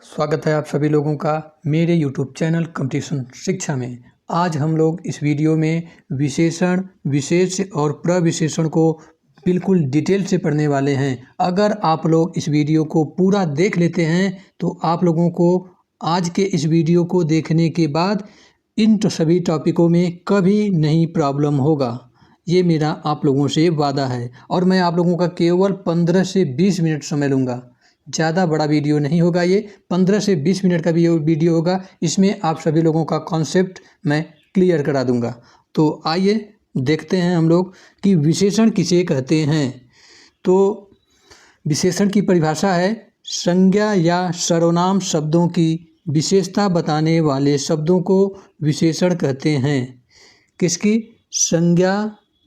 स्वागत है आप सभी लोगों का मेरे YouTube चैनल कंपटीशन शिक्षा में। आज हम लोग इस वीडियो में विशेषण, विशेष और प्रविशेषण को बिल्कुल डिटेल से पढ़ने वाले हैं। अगर आप लोग इस वीडियो को पूरा देख लेते हैं तो आप लोगों को आज के इस वीडियो को देखने के बाद इन सभी टॉपिकों में कभी नहीं प्रॉब्लम होगा। ये मेरा आप लोगों से वादा है और मैं आप लोगों का केवल 15 से 20 मिनट समय लूँगा। ज़्यादा बड़ा वीडियो नहीं होगा, ये 15 से 20 मिनट का वीडियो होगा। इसमें आप सभी लोगों का कॉन्सेप्ट मैं क्लियर करा दूंगा। तो आइए देखते हैं हम लोग कि विशेषण किसे कहते हैं। तो विशेषण की परिभाषा है संज्ञा या सर्वनाम शब्दों की विशेषता बताने वाले शब्दों को विशेषण कहते हैं। किसकी? संज्ञा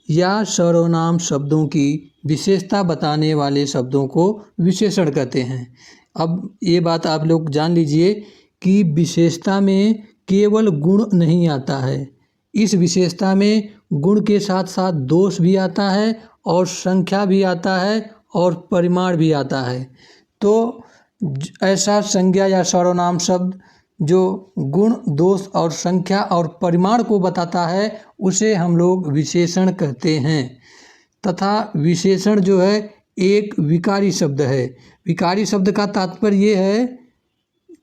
या सर्वनाम शब्दों की विशेषता बताने वाले शब्दों को विशेषण कहते हैं। अब ये बात आप लोग जान लीजिए कि विशेषता में केवल गुण नहीं आता है, इस विशेषता में गुण के साथ साथ दोष भी आता है और संख्या भी आता है और परिमाण भी आता है। तो ऐसा संज्ञा या सर्वनाम शब्द जो गुण, दोष और संख्या और परिमाण को बताता है उसे हम लोग विशेषण कहते हैं। तथा विशेषण जो है एक विकारी शब्द है। विकारी शब्द का तात्पर्य ये है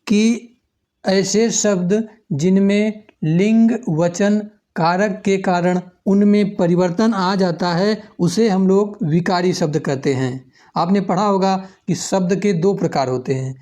कि ऐसे शब्द जिनमें लिंग, वचन, कारक के कारण उनमें परिवर्तन आ जाता है उसे हम लोग विकारी शब्द कहते हैं। आपने पढ़ा होगा कि शब्द के दो प्रकार होते हैं,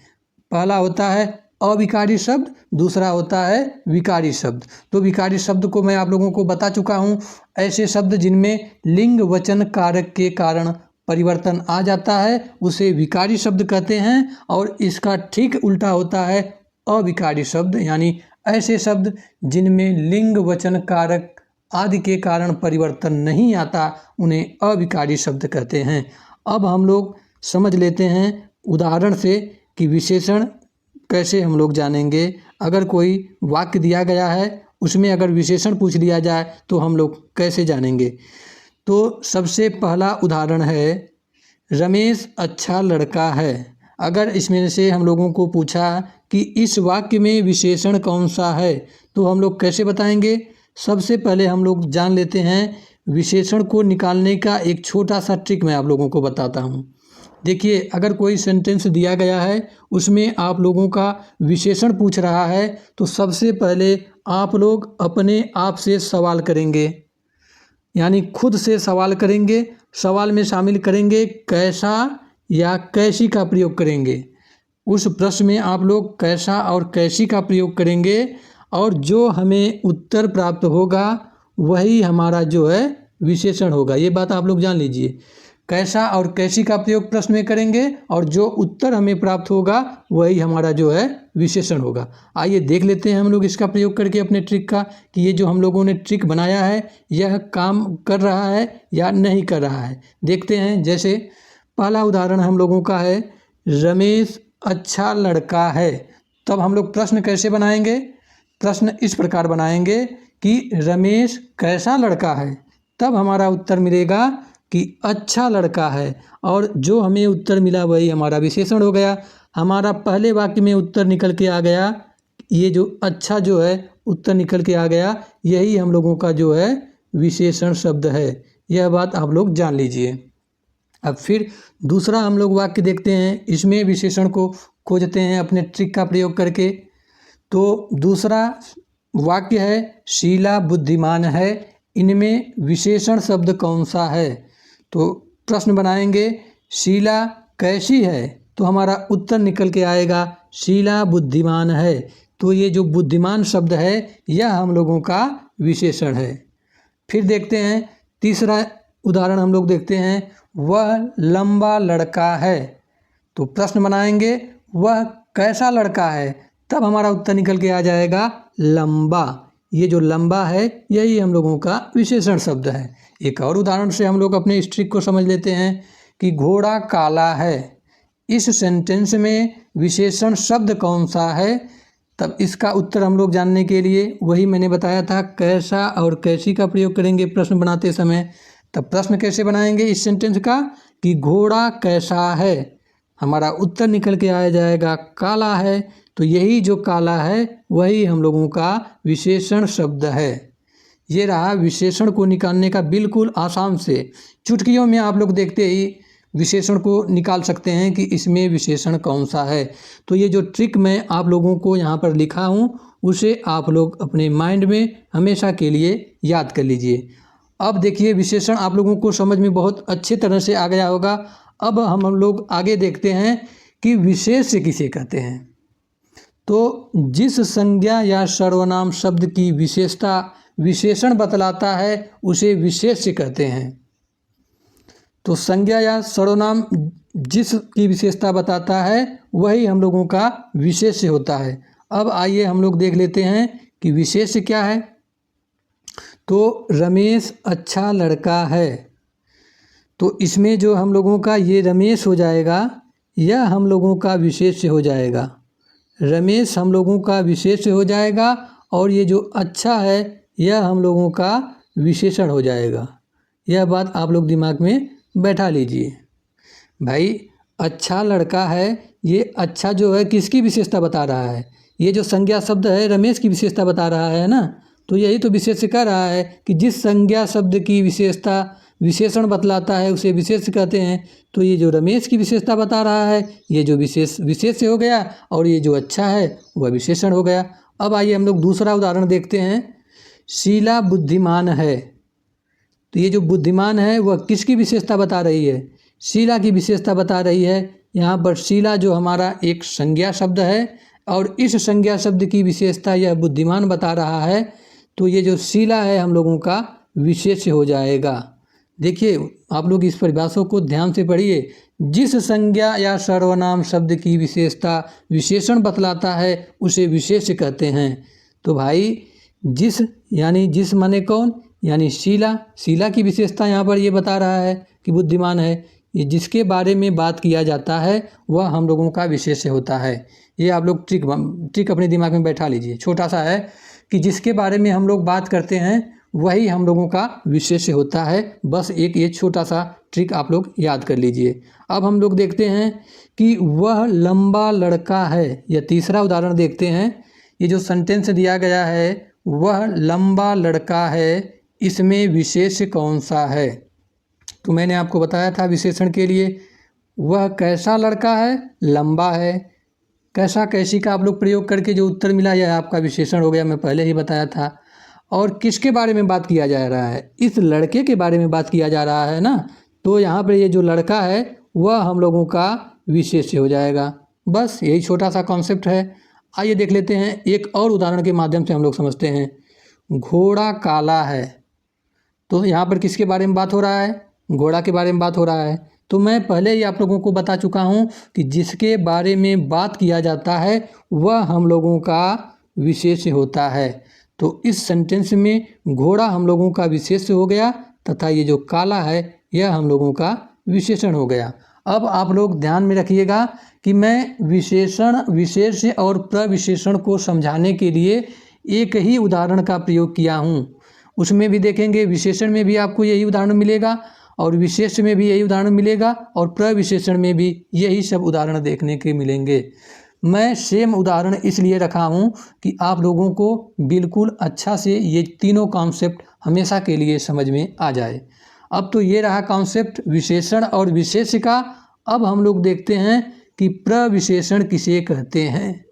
पहला होता है अविकारी शब्द, दूसरा होता है विकारी शब्द। तो विकारी शब्द को मैं आप लोगों को बता चुका हूँ। ऐसे शब्द जिनमें लिंग, वचन, कारक के कारण परिवर्तन आ जाता है उसे विकारी शब्द कहते हैं। और इसका ठीक उल्टा होता है अविकारी शब्द, यानी ऐसे शब्द जिनमें लिंग, वचन, कारक आदि के कारण परिवर्तन नहीं आता उन्हें अविकारी शब्द कहते हैं। अब हम लोग समझ लेते हैं उदाहरण से कि विशेषण कैसे हम लोग जानेंगे। अगर कोई वाक्य दिया गया है उसमें अगर विशेषण पूछ लिया जाए तो हम लोग कैसे जानेंगे। तो सबसे पहला उदाहरण है रमेश अच्छा लड़का है। अगर इसमें से हम लोगों को पूछा कि इस वाक्य में विशेषण कौन सा है तो हम लोग कैसे बताएंगे। सबसे पहले हम लोग जान लेते हैं विशेषण को निकालने का एक छोटा सा ट्रिक मैं आप लोगों को बताता हूँ। देखिए, अगर कोई सेंटेंस दिया गया है उसमें आप लोगों का विशेषण पूछ रहा है तो सबसे पहले आप लोग अपने आप से सवाल करेंगे, यानी खुद से सवाल करेंगे। सवाल में शामिल करेंगे कैसा या कैसी का प्रयोग करेंगे। उस प्रश्न में आप लोग कैसा और कैसी का प्रयोग करेंगे और जो हमें उत्तर प्राप्त होगा वही हमारा जो है विशेषण होगा। ये बात आप लोग जान लीजिए। कैसा और कैसी का प्रयोग प्रश्न में करेंगे और जो उत्तर हमें प्राप्त होगा वही हमारा जो है विशेषण होगा। आइए देख लेते हैं हम लोग इसका प्रयोग करके अपने ट्रिक का कि ये जो हम लोगों ने ट्रिक बनाया है यह काम कर रहा है या नहीं कर रहा है। देखते हैं। जैसे पहला उदाहरण हम लोगों का है रमेश अच्छा लड़का है। तब हम लोग प्रश्न कैसे बनाएंगे? प्रश्न इस प्रकार बनाएंगे कि रमेश कैसा लड़का है। तब हमारा उत्तर मिलेगा कि अच्छा लड़का है और जो हमें उत्तर मिला वही हमारा विशेषण हो गया। हमारा पहले वाक्य में उत्तर निकल के आ गया, ये जो अच्छा जो है उत्तर निकल के आ गया, यही हम लोगों का जो है विशेषण शब्द है। यह बात आप लोग जान लीजिए। अब फिर दूसरा हम लोग वाक्य देखते हैं, इसमें विशेषण को खोजते हैं अपने ट्रिक का प्रयोग करके। तो दूसरा वाक्य है शीला बुद्धिमान है। इनमें विशेषण शब्द कौन सा है? तो प्रश्न बनाएंगे शीला कैसी है, तो हमारा उत्तर निकल के आएगा शीला बुद्धिमान है। तो ये जो बुद्धिमान शब्द है यह हम लोगों का विशेषण है। फिर देखते हैं तीसरा उदाहरण हम लोग देखते हैं वह लंबा लड़का है। तो प्रश्न बनाएंगे वह कैसा लड़का है। तब हमारा उत्तर निकल के आ जाएगा लंबा। ये जो लंबा है यही हम लोगों का विशेषण शब्द है। एक और उदाहरण से हम लोग अपने इस ट्रिक को समझ लेते हैं कि घोड़ा काला है। इस सेंटेंस में विशेषण शब्द कौन सा है। तब इसका उत्तर हम लोग जानने के लिए वही मैंने बताया था कैसा और कैसी का प्रयोग करेंगे प्रश्न बनाते समय। तब प्रश्न कैसे बनाएंगे इस सेंटेंस का कि घोड़ा कैसा है। हमारा उत्तर निकल के आ जाएगा काला है। तो यही जो काला है वही हम लोगों का विशेषण शब्द है। ये रहा विशेषण को निकालने का बिल्कुल आसान से, चुटकियों में आप लोग देखते ही विशेषण को निकाल सकते हैं कि इसमें विशेषण कौन सा है। तो ये जो ट्रिक मैं आप लोगों को यहाँ पर लिखा हूँ उसे आप लोग अपने माइंड में हमेशा के लिए याद कर लीजिए। अब देखिए विशेषण आप लोगों को समझ में बहुत अच्छे तरह से आ गया होगा। अब हम लोग आगे देखते हैं कि विशेष्य किसे कहते हैं। तो जिस संज्ञा या सर्वनाम शब्द की विशेषता विशेषण बतलाता है उसे विशेष्य कहते हैं। तो संज्ञा या सर्वनाम जिसकी विशेषता बताता है वही हम लोगों का विशेष्य होता है। अब आइए हम लोग देख लेते हैं कि विशेष्य क्या है। तो रमेश अच्छा लड़का है, तो इसमें जो हम लोगों का ये रमेश हो जाएगा, यह हम लोगों का विशेष्य हो जाएगा। रमेश हम लोगों का विशेष्य हो जाएगा और ये जो अच्छा है यह हम लोगों का विशेषण हो जाएगा। यह बात आप लोग दिमाग में बैठा लीजिए। भाई अच्छा लड़का है, ये अच्छा जो है किसकी विशेषता बता रहा है? ये जो संज्ञा शब्द है रमेश की विशेषता बता रहा है ना। तो यही तो विशेष्य कह रहा है कि जिस संज्ञा शब्द की विशेषता विशेषण बतलाता है उसे विशेष्य कहते हैं। तो ये जो रमेश की विशेषता बता रहा है ये जो विशेष्य हो गया और ये जो अच्छा है वह विशेषण हो गया। अब आइए हम लोग दूसरा उदाहरण देखते हैं। शीला बुद्धिमान है, तो ये जो बुद्धिमान है वह किसकी विशेषता बता रही है? शीला की विशेषता बता रही है। यहाँ पर शीला जो हमारा एक संज्ञा शब्द है और इस संज्ञा शब्द की विशेषता यह बुद्धिमान बता रहा है। तो ये जो शीला है हम लोगों का विशेष्य हो जाएगा। देखिए आप लोग इस परिभाषा को ध्यान से पढ़िए। जिस संज्ञा या सर्वनाम शब्द की विशेषता विशेषण बतलाता है उसे विशेष्य कहते हैं। तो भाई जिस यानी जिस माने कौन? यानी शीला। शीला की विशेषता यहाँ पर ये बता रहा है कि बुद्धिमान है। ये जिसके बारे में बात किया जाता है वह हम लोगों का विशेष्य होता है। ये आप लोग ट्रिक अपने दिमाग में बैठा लीजिए। छोटा सा है कि जिसके बारे में हम लोग बात करते हैं वही हम लोगों का विशेष्य होता है। बस एक ये छोटा सा ट्रिक आप लोग याद कर लीजिए। अब हम लोग देखते हैं कि वह लंबा लड़का है। यह तीसरा उदाहरण देखते हैं। ये जो सेंटेंस दिया गया है वह लंबा लड़का है, इसमें विशेष्य कौन सा है? तो मैंने आपको बताया था विशेषण के लिए, वह कैसा लड़का है? लंबा है। कैसा कैसी का आप लोग प्रयोग करके जो उत्तर मिला यह आपका विशेषण हो गया, मैं पहले ही बताया था। और किसके बारे में बात किया जा रहा है? इस लड़के के बारे में बात किया जा रहा है ना। तो यहाँ पर ये जो लड़का है वह हम लोगों का विशेष्य हो जाएगा। बस यही छोटा सा कॉन्सेप्ट है। आइए देख लेते हैं एक और उदाहरण के माध्यम से हम लोग समझते हैं। घोड़ा काला है, तो यहाँ पर किसके बारे में बात हो रहा है? घोड़ा के बारे में बात हो रहा है। तो मैं पहले ही आप लोगों को बता चुका हूँ कि जिसके बारे में बात किया जाता है वह हम लोगों का विशेष्य होता है। तो इस सेंटेंस में घोड़ा हम लोगों का विशेष्य हो गया तथा ये जो काला है यह हम लोगों का विशेषण हो गया। अब आप लोग ध्यान में रखिएगा कि मैं विशेषण विशेष्य और प्रविशेषण को समझाने के लिए एक ही उदाहरण का प्रयोग किया हूँ। उसमें भी देखेंगे विशेषण में भी आपको यही उदाहरण मिलेगा और विशेष में भी यही उदाहरण मिलेगा और प्रविशेषण में भी यही सब उदाहरण देखने के मिलेंगे। मैं सेम उदाहरण इसलिए रखा हूँ कि आप लोगों को बिल्कुल अच्छा से ये तीनों कॉन्सेप्ट हमेशा के लिए समझ में आ जाए। अब तो ये रहा कॉन्सेप्ट विशेषण और विशेष्य का। अब हम लोग देखते हैं कि प्रविशेषण किसे कहते हैं।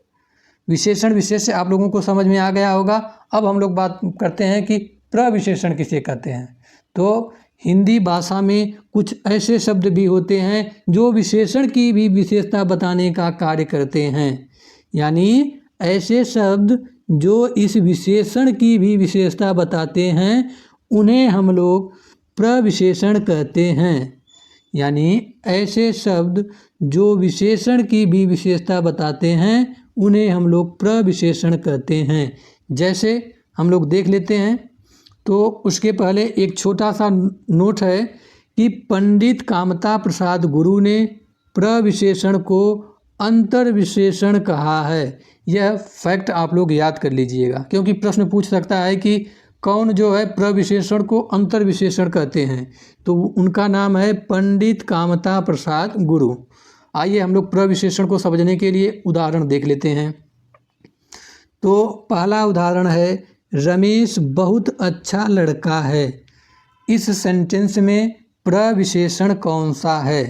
विशेषण विशेष्य आप लोगों को समझ में आ गया होगा। अब हम लोग बात करते हैं कि प्रविशेषण किसे कहते हैं। तो हिंदी भाषा में कुछ ऐसे शब्द भी होते हैं जो विशेषण की भी विशेषता बताने का कार्य करते हैं। यानी ऐसे शब्द जो इस विशेषण की भी विशेषता बताते हैं उन्हें हम लोग प्रविशेषण कहते हैं। यानी ऐसे शब्द जो विशेषण की भी विशेषता बताते हैं उन्हें हम लोग प्रविशेषण कहते हैं। जैसे हम लोग देख लेते हैं। तो उसके पहले एक छोटा सा नोट है कि पंडित कामता प्रसाद गुरु ने प्रविशेषण को अंतर्विशेषण कहा है। यह फैक्ट आप लोग याद कर लीजिएगा क्योंकि प्रश्न पूछ सकता है कि कौन जो है प्रविशेषण को अंतर्विशेषण कहते हैं। तो उनका नाम है पंडित कामता प्रसाद गुरु। आइए हम लोग प्रविशेषण को समझने के लिए उदाहरण देख लेते हैं। तो पहला उदाहरण है, रमेश बहुत अच्छा लड़का है। इस सेंटेंस में प्रविशेषण कौन सा है?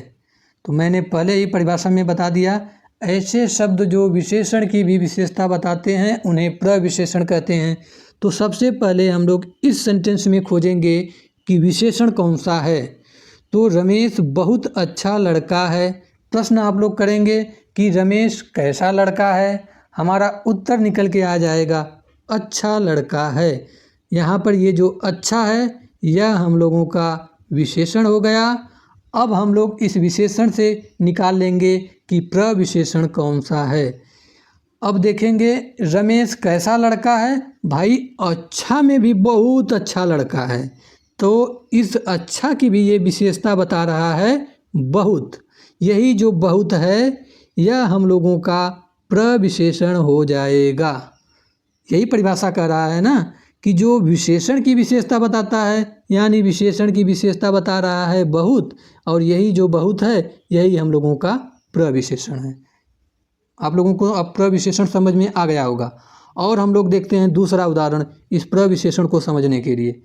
तो मैंने पहले ही परिभाषा में बता दिया, ऐसे शब्द जो विशेषण की भी विशेषता बताते हैं उन्हें प्रविशेषण कहते हैं। तो सबसे पहले हम लोग इस सेंटेंस में खोजेंगे कि विशेषण कौन सा है। तो रमेश बहुत अच्छा लड़का है। प्रश्न आप लोग करेंगे कि रमेश कैसा लड़का है? हमारा उत्तर निकल के आ जाएगा, अच्छा लड़का है। यहाँ पर ये जो अच्छा है यह हम लोगों का विशेषण हो गया। अब हम लोग इस विशेषण से निकाल लेंगे कि प्रविशेषण कौन सा है। अब देखेंगे रमेश कैसा लड़का है, भाई अच्छा में भी बहुत अच्छा लड़का है। तो इस अच्छा की भी ये विशेषता बता रहा है बहुत। यही जो बहुत है यह हम लोगों का प्रविशेषण हो जाएगा। यही परिभाषा कर रहा है ना कि जो विशेषण की विशेषता बताता है, यानी विशेषण की विशेषता बता रहा है बहुत, और यही जो बहुत है यही हम लोगों का प्रविशेषण है। आप लोगों को अब प्रविशेषण समझ में आ गया होगा। और हम लोग देखते हैं दूसरा उदाहरण इस प्रविशेषण को समझने के लिए।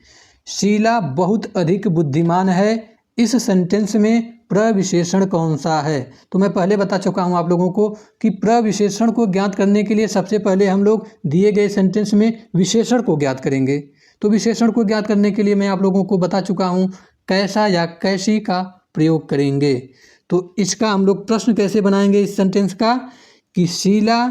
शीला बहुत अधिक बुद्धिमान है। इस सेंटेंस में प्रविशेषण कौन सा है? तो मैं पहले बता चुका हूँ आप लोगों को कि प्रविशेषण को ज्ञात करने के लिए सबसे पहले हम लोग दिए गए सेंटेंस में विशेषण को ज्ञात करेंगे। तो विशेषण को ज्ञात करने के लिए मैं आप लोगों को बता चुका हूँ कैसा या कैसी का प्रयोग करेंगे। तो इसका हम लोग प्रश्न कैसे बनाएंगे इस सेंटेंस का कि शीला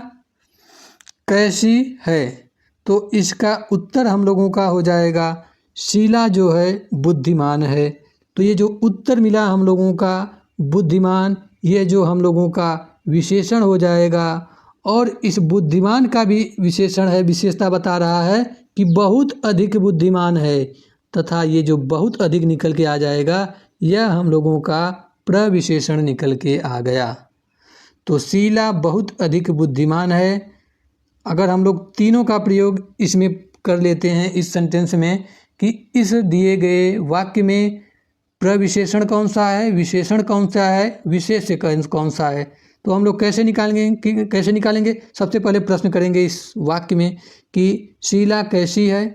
कैसी है? तो इसका उत्तर हम लोगों का हो जाएगा शीला जो है बुद्धिमान है। तो ये जो उत्तर मिला हम लोगों का बुद्धिमान, ये जो हम लोगों का विशेषण हो जाएगा। और इस बुद्धिमान का भी विशेषण है, विशेषता बता रहा है कि बहुत अधिक बुद्धिमान है, तथा ये जो बहुत अधिक निकल के आ जाएगा यह हम लोगों का प्रविशेषण निकल के आ गया। तो शीला बहुत अधिक बुद्धिमान है। अगर हम लोग तीनों का प्रयोग इसमें कर लेते हैं इस सेंटेंस में कि इस दिए गए वाक्य में प्रविशेषण कौन सा है, विशेषण कौण सा है, विशेष्य कौन सा है, तो हम लोग कैसे निकालेंगे? सबसे पहले प्रश्न करेंगे इस वाक्य में कि शीला कैसी है।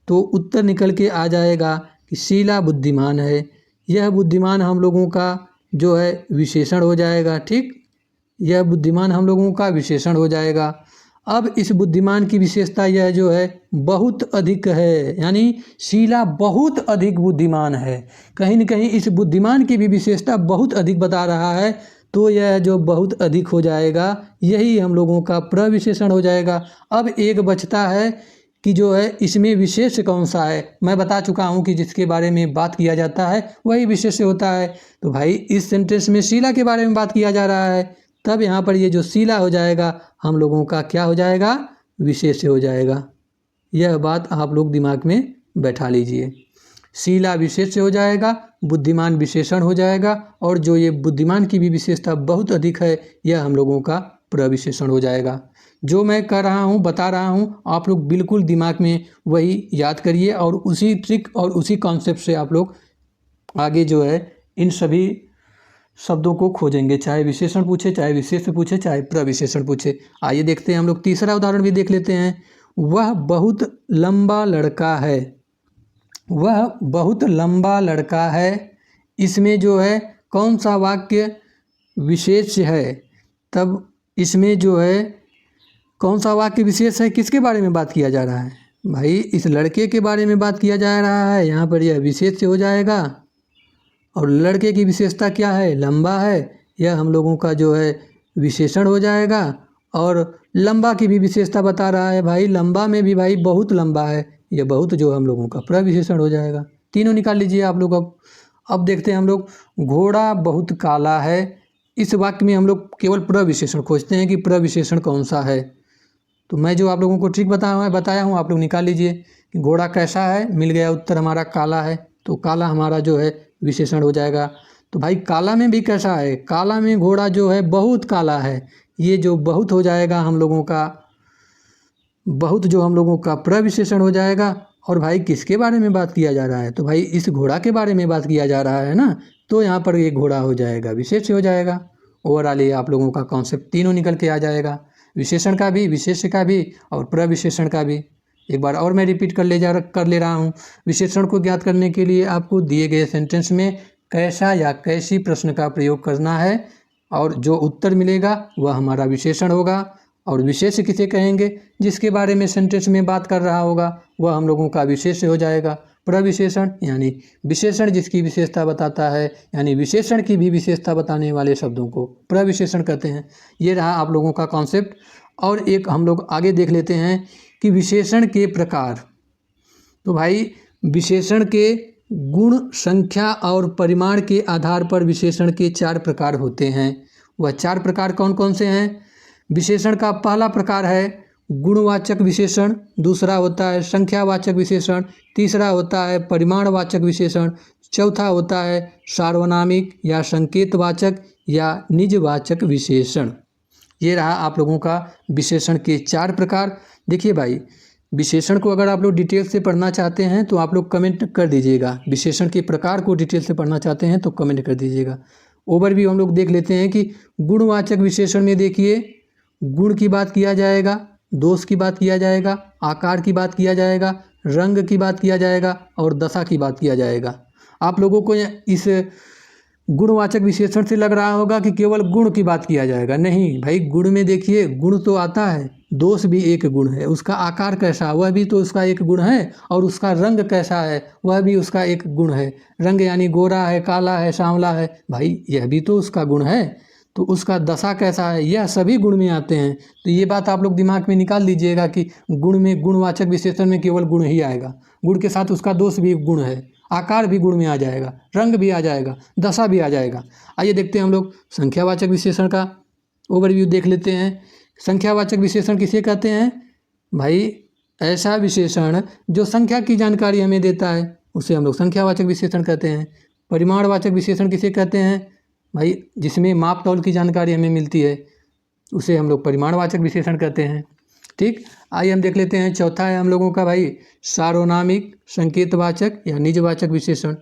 तो उत्तर निकल के आ जाएगा कि शीला बुद्धिमान है। यह बुद्धिमान हम लोगों का जो है विशेषण हो जाएगा। ठीक, यह बुद्धिमान हम लोगों का विशेषण हो जाएगा। अब इस बुद्धिमान की विशेषता यह जो है बहुत अधिक है, यानी शीला बहुत अधिक बुद्धिमान है। कहीं न कहीं इस बुद्धिमान की भी विशेषता बहुत अधिक बता रहा है। तो यह जो बहुत अधिक हो जाएगा यही हम लोगों का प्रविशेषण हो जाएगा। अब एक बचता है कि जो है इसमें विशेष्य कौन सा है। मैं बता चुका हूँ कि जिसके बारे में बात किया जाता है वही विशेष्य होता है। तो भाई इस सेंटेंस में शीला के बारे में बात किया जा रहा है, तब यहाँ पर ये जो शीला हो जाएगा हम लोगों का क्या हो जाएगा, विशेष्य हो जाएगा। यह बात आप लोग दिमाग में बैठा लीजिए। शीला विशेष्य हो जाएगा, बुद्धिमान विशेषण हो जाएगा, और जो ये बुद्धिमान की भी विशेषता बहुत अधिक है यह हम लोगों का प्रविशेषण हो जाएगा। जो मैं कर रहा हूँ बता रहा हूँ, आप लोग बिल्कुल दिमाग में वही याद करिए और उसी ट्रिक और उसी कॉन्सेप्ट से आप लोग आगे जो है इन सभी शब्दों को खोजेंगे, चाहे विशेषण पूछे, चाहे विशेष्य पूछे, चाहे प्रविशेषण पूछे। आइए देखते हैं हम लोग तीसरा उदाहरण भी देख लेते हैं। वह बहुत लंबा लड़का है। वह बहुत लंबा लड़का है। इसमें जो है कौन सा वाक्य विशेष है? तब इसमें जो है कौन सा वाक्य विशेष है, किसके बारे में बात किया जा रहा है? भाई इस लड़के के बारे में बात किया जा रहा है। यहाँ पर यह विशेष हो जाएगा। और लड़के की विशेषता क्या है, लंबा है, यह हम लोगों का जो है विशेषण हो जाएगा। और लंबा की भी विशेषता बता रहा है, भाई लंबा में भी भाई बहुत लंबा है, यह बहुत जो हम लोगों का प्रविशेषण हो जाएगा। तीनों निकाल लीजिए आप लोग। अब देखते हैं हम लोग, घोड़ा बहुत काला है। इस वाक्य में हम लोग केवल प्रविशेषण खोजते हैं कि प्रविशेषण कौन सा है। तो मैं जो आप लोगों को ट्रिक बताया हूँ आप लोग निकाल लीजिए कि घोड़ा कैसा है, मिल गया उत्तर हमारा काला है। तो काला हमारा जो है विशेषण हो जाएगा। तो भाई काला में भी कैसा है, काला में घोड़ा जो है बहुत काला है, ये जो बहुत हो जाएगा हम लोगों का, बहुत जो हम लोगों का प्रविशेषण हो जाएगा। और भाई किसके बारे में बात किया जा रहा है, तो भाई इस घोड़ा के बारे में बात किया जा रहा है ना, तो यहाँ पर ये घोड़ा हो जाएगा विशेष हो जाएगा। ओवरऑल ये आप लोगों का कॉन्सेप्ट तीनों निकल के आ जाएगा। विशेषण का भी, विशेष्य का भी और प्रविशेषण का भी। एक बार और मैं रिपीट कर ले रहा हूँ। विशेषण को ज्ञात करने के लिए आपको दिए गए सेंटेंस में कैसा या कैसी प्रश्न का प्रयोग करना है और जो उत्तर मिलेगा वह हमारा विशेषण होगा। और विशेष्य किसे कहेंगे? जिसके बारे में सेंटेंस में बात कर रहा होगा वह हम लोगों का विशेष्य हो जाएगा। प्रविशेषण यानी विशेषण जिसकी विशेषता बताता है, यानी विशेषण की भी विशेषता बताने वाले शब्दों को प्रविशेषण कहते हैं। ये रहा आप लोगों का कॉन्सेप्ट। और एक हम लोग आगे देख लेते हैं कि विशेषण के प्रकार। तो भाई विशेषण के गुण, संख्या और परिमाण के आधार पर विशेषण के 4 प्रकार होते हैं। वह 4 प्रकार कौन कौन से हैं? विशेषण का पहला प्रकार है गुणवाचक विशेषण, दूसरा होता है संख्यावाचक विशेषण, तीसरा होता है परिमाणवाचक विशेषण, चौथा होता है सार्वनामिक या संकेतवाचक या निजवाचक विशेषण। ये रहा आप लोगों का विशेषण के 4 प्रकार। देखिए भाई, विशेषण को अगर आप लोग डिटेल से पढ़ना चाहते हैं तो आप लोग कमेंट कर दीजिएगा। विशेषण के प्रकार को डिटेल से पढ़ना चाहते हैं तो कमेंट कर दीजिएगा। ओवरव्यू हम लोग देख लेते हैं कि गुणवाचक विशेषण में देखिए, गुण की बात किया जाएगा, दोष की बात किया जाएगा, आकार की बात किया जाएगा, रंग की बात किया जाएगा और दशा की बात किया जाएगा। आप लोगों को इस गुणवाचक विशेषण से लग रहा होगा कि केवल गुण की बात किया जाएगा। नहीं भाई, गुण में देखिए गुण तो आता है, दोष भी एक गुण है, उसका आकार कैसा वह भी तो उसका एक गुण है, और उसका रंग कैसा है वह भी उसका एक गुण है। रंग यानी गोरा है, काला है, सांवला है, भाई यह भी तो उसका गुण है। तो उसका दशा कैसा है, यह सभी गुण में आते हैं। तो ये बात आप लोग दिमाग में निकाल लीजिएगा कि गुण में, गुणवाचक विशेषण में केवल गुण ही आएगा। गुण के साथ उसका दोष भी गुण है, आकार भी गुण में आ जाएगा, रंग भी आ जाएगा, दशा भी आ जाएगा। आइए देखते हैं हम लोग संख्यावाचक विशेषण का ओवरव्यू देख लेते हैं। संख्यावाचक विशेषण किसे कहते हैं? भाई ऐसा विशेषण जो संख्या की जानकारी हमें देता है उसे हम लोग संख्यावाचक विशेषण कहते हैं। परिमाणवाचक विशेषण किसे कहते हैं? भाई जिसमें माप तौल की जानकारी हमें मिलती है उसे हम लोग परिमाणवाचक विशेषण कहते हैं। ठीक, आइए हम देख लेते हैं। चौथा है हम लोगों का भाई सार्वनामिक, संकेतवाचक या निजवाचक विशेषण।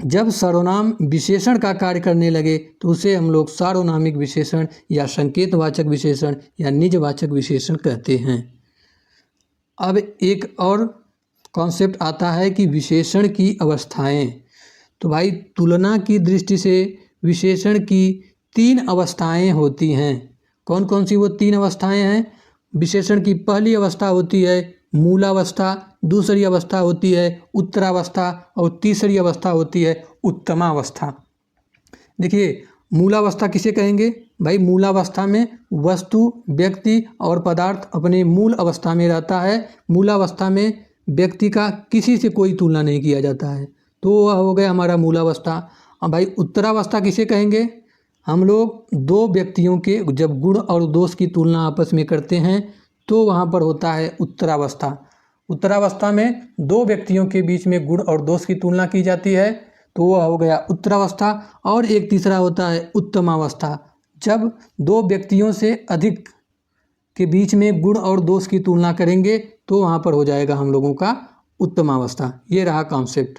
जब सर्वनाम विशेषण का कार्य करने लगे तो उसे हम लोग सार्वनामिक विशेषण या संकेतवाचक विशेषण या निजवाचक विशेषण कहते हैं। अब एक और कॉन्सेप्ट आता है कि विशेषण की अवस्थाएं। तो भाई तुलना की दृष्टि से विशेषण की 3 अवस्थाएं होती हैं। कौन कौन सी वो 3 अवस्थाएं हैं? विशेषण की पहली अवस्था होती है मूलावस्था, दूसरी अवस्था होती है उत्तरावस्था और तीसरी अवस्था होती है उत्तमावस्था। देखिए, मूलावस्था किसे कहेंगे? भाई मूलावस्था में वस्तु, व्यक्ति और पदार्थ अपने मूल अवस्था में रहता है। मूलावस्था में व्यक्ति का किसी से कोई तुलना नहीं किया जाता है, तो वह हो गया हमारा मूलावस्था। अब भाई उत्तरावस्था किसे कहेंगे? हम लोग 2 व्यक्तियों के जब गुण और दोष की तुलना आपस में करते हैं तो वहाँ पर होता है उत्तरावस्था। उत्तरावस्था में 2 व्यक्तियों के बीच में गुण और दोष की तुलना की जाती है तो वह हो गया उत्तरावस्था। और एक तीसरा होता है उत्तमावस्था। जब 2 व्यक्तियों से अधिक के बीच में गुण और दोष की तुलना करेंगे तो वहाँ पर हो जाएगा हम लोगों का उत्तमावस्था। ये रहा कॉन्सेप्ट।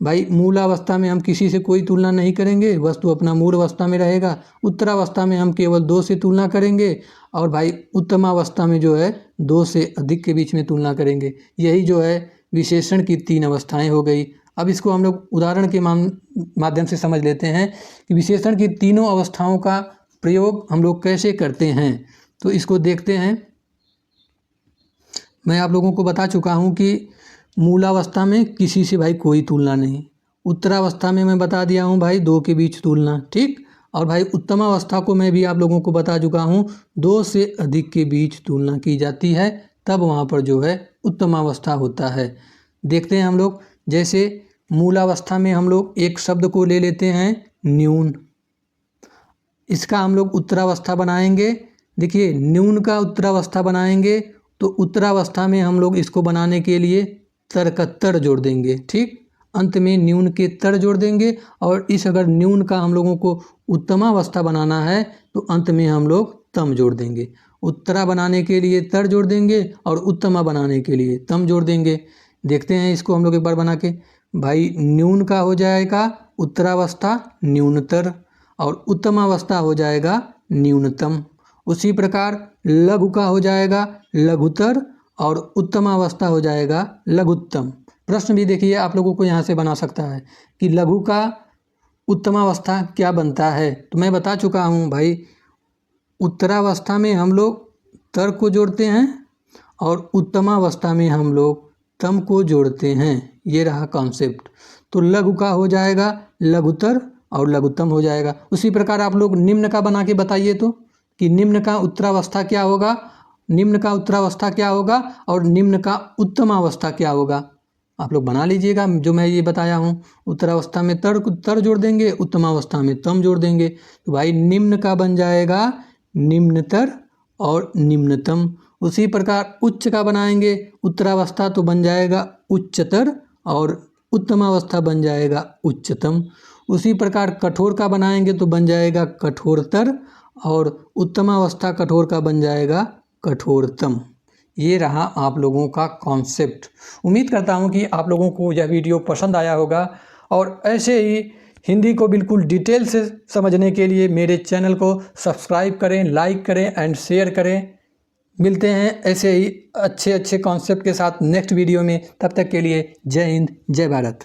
भाई मूलावस्था में हम किसी से कोई तुलना नहीं करेंगे, वस्तु अपना मूल अवस्था में रहेगा। उत्तरावस्था में हम केवल 2 से तुलना करेंगे और भाई उत्तमावस्था में जो है 2 से अधिक के बीच में तुलना करेंगे। यही जो है विशेषण की 3 अवस्थाएं हो गई। अब इसको हम लोग उदाहरण के माध्यम से समझ लेते हैं कि विशेषण की तीनों अवस्थाओं का प्रयोग हम लोग कैसे करते हैं। तो इसको देखते हैं। मैं आप लोगों को बता चुका हूँ कि मूलावस्था में किसी से भाई कोई तुलना नहीं। उत्तरावस्था में मैं बता दिया हूँ भाई 2 के बीच तुलना, ठीक। और भाई उत्तमावस्था को मैं भी आप लोगों को बता चुका हूँ 2 से अधिक के बीच तुलना की जाती है, तब वहाँ पर जो है उत्तमावस्था होता है। देखते हैं हम लोग। जैसे मूलावस्था में हम लोग एक शब्द को ले लेते हैं न्यून, इसका हम लोग उत्तरावस्था बनाएंगे। देखिए न्यून का उत्तरावस्था बनाएंगे तो उत्तरावस्था में हम लोग इसको बनाने के लिए तर का तर जोड़ देंगे, ठीक। अंत में न्यून के तर जोड़ देंगे। और इस अगर न्यून का हम लोगों को उत्तमावस्था बनाना है तो अंत में हम लोग तम जोड़ देंगे। उत्तरा बनाने के लिए तर जोड़ देंगे और उत्तमा बनाने के लिए तम जोड़ देंगे। देखते हैं इसको हम लोग एक बार बना के। भाई न्यून का हो जाएगा उत्तरावस्था न्यूनतर और उत्तमावस्था हो जाएगा न्यूनतम। उसी प्रकार लघु का हो जाएगा लघुतर और उत्तमावस्था हो जाएगा लघुत्तम। प्रश्न भी देखिए आप लोगों को यहाँ से बना सकता है कि लघु का उत्तमावस्था क्या बनता है। तो मैं बता चुका हूँ भाई, उत्तरावस्था में हम लोग तर को जोड़ते हैं और उत्तमावस्था में हम लोग तम को जोड़ते हैं। ये रहा कॉन्सेप्ट। तो लघु का हो जाएगा लघुतर और लघुत्तम हो जाएगा। उसी प्रकार आप लोग निम्न का बना के बताइए तो कि निम्न का उत्तरावस्था क्या होगा, निम्न का उत्तरावस्था क्या होगा और निम्न का उत्तमावस्था क्या होगा। आप लोग बना लीजिएगा जो मैं ये बताया हूँ। उत्तरावस्था में तर जोड़ देंगे, उत्तमावस्था में तम जोड़ देंगे। तो भाई निम्न का बन जाएगा निम्नतर और निम्नतम। उसी प्रकार उच्च का बनाएंगे, उत्तरावस्था तो बन जाएगा उच्चतर और उत्तमावस्था बन जाएगा उच्चतम। उसी प्रकार कठोर का बनाएंगे तो बन जाएगा कठोरतर और उत्तमावस्था कठोर का बन जाएगा कठोरतम। ये रहा आप लोगों का कॉन्सेप्ट। उम्मीद करता हूँ कि आप लोगों को यह वीडियो पसंद आया होगा और ऐसे ही हिंदी को बिल्कुल डिटेल से समझने के लिए मेरे चैनल को सब्सक्राइब करें, लाइक करें एंड शेयर करें। मिलते हैं ऐसे ही अच्छे कॉन्सेप्ट के साथ नेक्स्ट वीडियो में। तब तक के लिए जय हिंद, जय भारत।